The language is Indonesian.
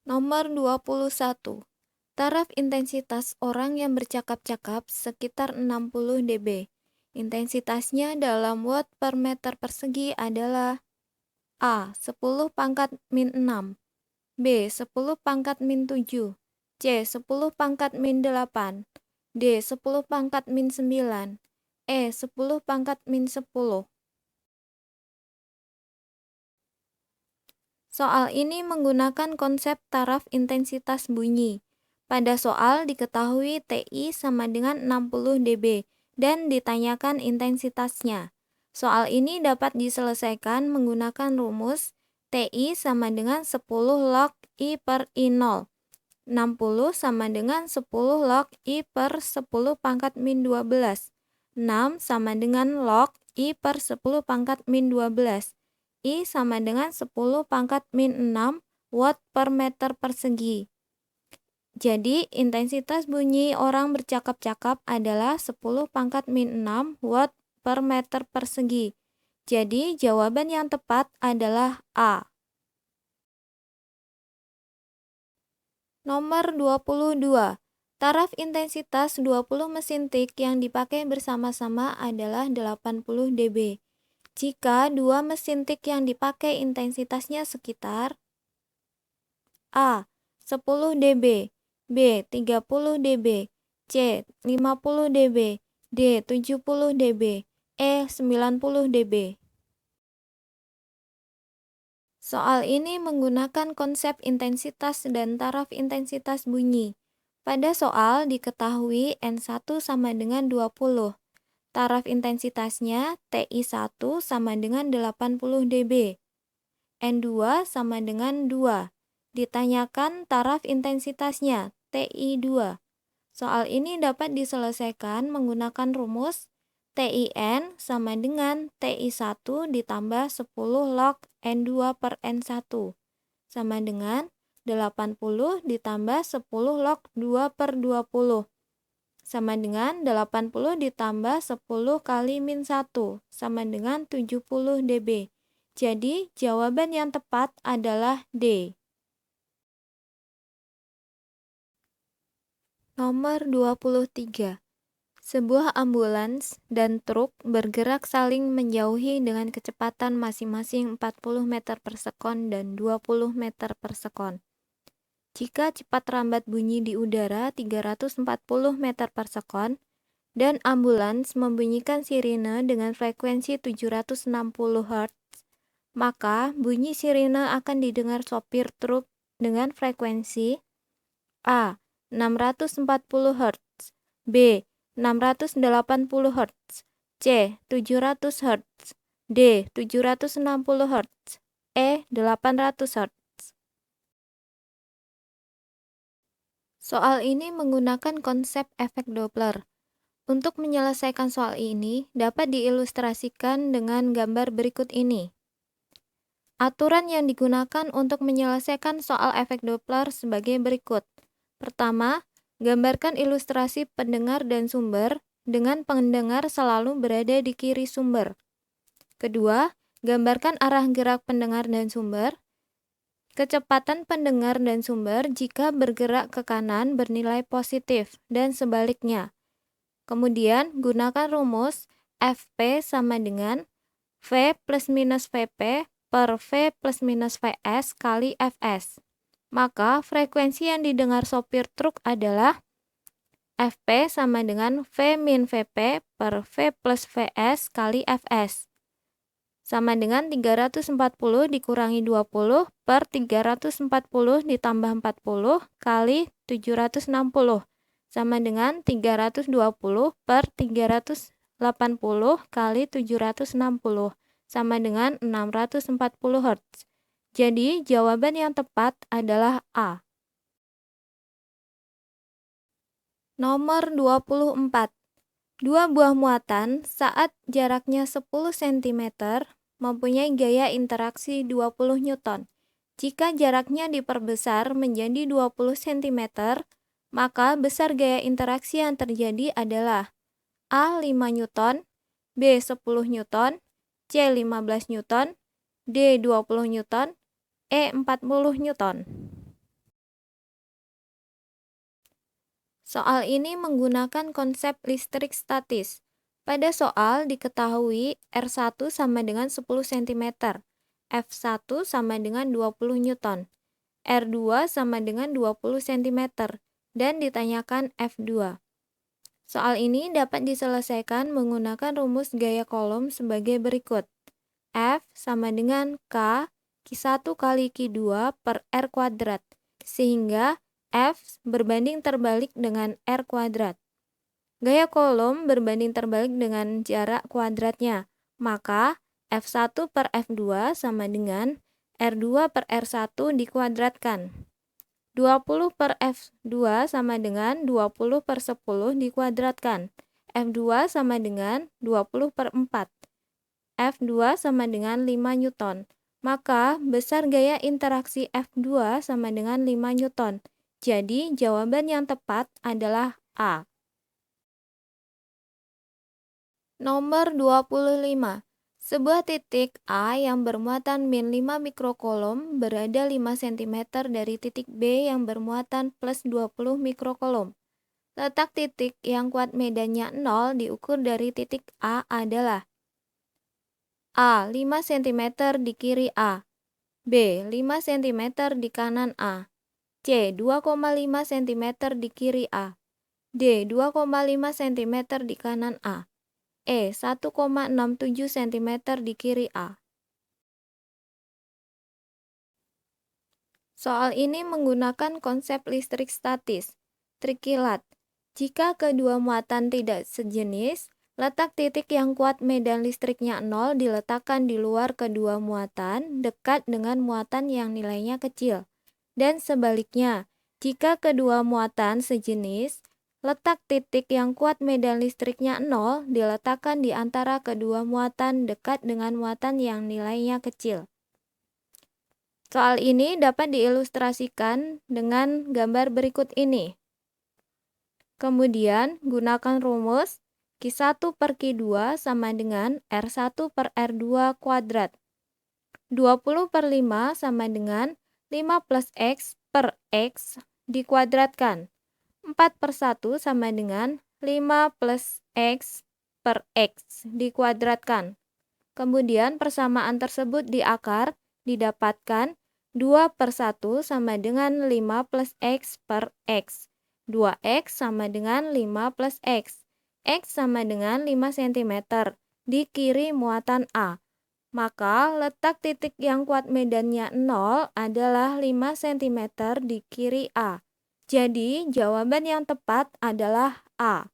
Nomor 21. Taraf intensitas orang yang bercakap-cakap sekitar 60 dB. Intensitasnya dalam watt per meter persegi adalah A. 10 pangkat min 6, B. 10 pangkat min 7, C. 10 pangkat min 8, D. 10 pangkat min 9, E. 10 pangkat min 10. Soal ini menggunakan konsep taraf intensitas bunyi. Pada soal diketahui TI sama dengan 60 dB dan ditanyakan intensitasnya. Soal ini dapat diselesaikan menggunakan rumus TI sama dengan 10 log I per I0. 60 sama dengan 10 log I per 10 pangkat min 12. 6 sama dengan log I per 10 pangkat min 12. I sama dengan 10 pangkat min 6 watt per meter persegi. Jadi, intensitas bunyi orang bercakap-cakap adalah 10 pangkat min 6 watt per meter persegi. Jadi, jawaban yang tepat adalah A. Nomor 22. Taraf intensitas 20 mesin tik yang dipakai bersama-sama adalah 80 dB. Jika dua mesin tik yang dipakai intensitasnya sekitar A. 10 dB, B. 30 dB, C. 50 dB, D. 70 dB, E. 90 dB. Soal ini menggunakan konsep intensitas dan taraf intensitas bunyi. Pada soal diketahui N1 sama dengan 20. Taraf intensitasnya TI1 sama dengan 80 dB. N2 sama dengan 2. Ditanyakan taraf intensitasnya TI2. Soal ini dapat diselesaikan menggunakan rumus TIN sama dengan TI1 ditambah 10 log N2 per N1 sama dengan 80 ditambah 10 log 2 per 20 sama dengan 80 ditambah 10 kali min 1 sama dengan 70 dB. Jadi, jawaban yang tepat adalah D. Nomor 23. Sebuah ambulans dan truk bergerak saling menjauhi dengan kecepatan masing-masing 40 meter per sekon dan 20 meter per sekon. Jika cepat rambat bunyi di udara 340 meter per sekon, dan ambulans membunyikan sirine dengan frekuensi 760 Hz, maka bunyi sirine akan didengar sopir truk dengan frekuensi A. 640 Hz, B. 680 Hz, C. 700 Hz, D. 760 Hz, E. 800 Hz. Soal ini menggunakan konsep efek Doppler. Untuk menyelesaikan soal ini dapat diilustrasikan dengan gambar berikut ini. Aturan yang digunakan untuk menyelesaikan soal efek Doppler sebagai berikut. Pertama, gambarkan ilustrasi pendengar dan sumber dengan pendengar selalu berada di kiri sumber. Kedua, gambarkan arah gerak pendengar dan sumber. Kecepatan pendengar dan sumber jika bergerak ke kanan bernilai positif dan sebaliknya. Kemudian, gunakan rumus Fp sama dengan V plus minus Vp per V plus minus Vs kali Fs. Maka, frekuensi yang didengar sopir truk adalah Fp sama dengan V min Vp per V plus Vs kali Fs. Sama dengan 340 dikurangi 20 per 340 ditambah 40 kali 760. Sama dengan 320 per 380 kali 760. Sama dengan 640 Hz. Jadi, jawaban yang tepat adalah A. Nomor 24. Dua buah muatan saat jaraknya 10 cm mempunyai gaya interaksi 20 Newton. Jika jaraknya diperbesar menjadi 20 cm, maka besar gaya interaksi yang terjadi adalah A. 5 Newton, B. 10 Newton, C. 15 Newton, D. 20 Newton, E. 40 Newton. Soal ini menggunakan konsep listrik statis. Pada soal diketahui R1 sama dengan 10 cm, F1 sama dengan 20 Newton, R2 sama dengan 20 cm, dan ditanyakan F2. Soal ini dapat diselesaikan menggunakan rumus gaya kolom sebagai berikut. F sama dengan Q1 kali Q2 per R kuadrat, sehingga F berbanding terbalik dengan R kuadrat. Gaya kolom berbanding terbalik dengan jarak kuadratnya, maka F1 per F2 sama dengan R2 per R1 dikuadratkan. 20 per F2 sama dengan 20 per 10 dikuadratkan. F2 sama dengan 20 per 4. F2 sama dengan 5 Newton. Maka besar gaya interaksi F2 sama dengan 5 Newton. Jadi jawaban yang tepat adalah A. Nomor 25. Sebuah titik A yang bermuatan min 5 mikrokolom berada 5 cm dari titik B yang bermuatan plus 20 mikrokolom. Letak titik yang kuat medannya 0 diukur dari titik A adalah A. 5 cm di kiri A, B. 5 cm di kanan A, C. 2,5 cm di kiri A, D. 2,5 cm di kanan A, E. 1,67 cm di kiri A. Soal ini menggunakan konsep listrik statis. Trik kilat. Jika kedua muatan tidak sejenis, letak titik yang kuat medan listriknya 0 diletakkan di luar kedua muatan dekat dengan muatan yang nilainya kecil. Dan sebaliknya, jika kedua muatan sejenis, letak titik yang kuat medan listriknya 0 diletakkan di antara kedua muatan dekat dengan muatan yang nilainya kecil. Soal ini dapat diilustrasikan dengan gambar berikut ini. Kemudian, gunakan rumus Q1 per Q2 sama dengan R1 per R2 kuadrat. 20 per 5 sama dengan 5 plus X per X dikuadratkan. 4 per 1 sama dengan 5 plus X per X dikuadratkan. Kemudian persamaan tersebut di akar didapatkan 2 per 1 sama dengan 5 plus X per X. 2X sama dengan 5 plus X. X sama dengan 5 cm di kiri muatan A. Maka letak titik yang kuat medannya 0 adalah 5 cm di kiri A. Jadi jawaban yang tepat adalah A.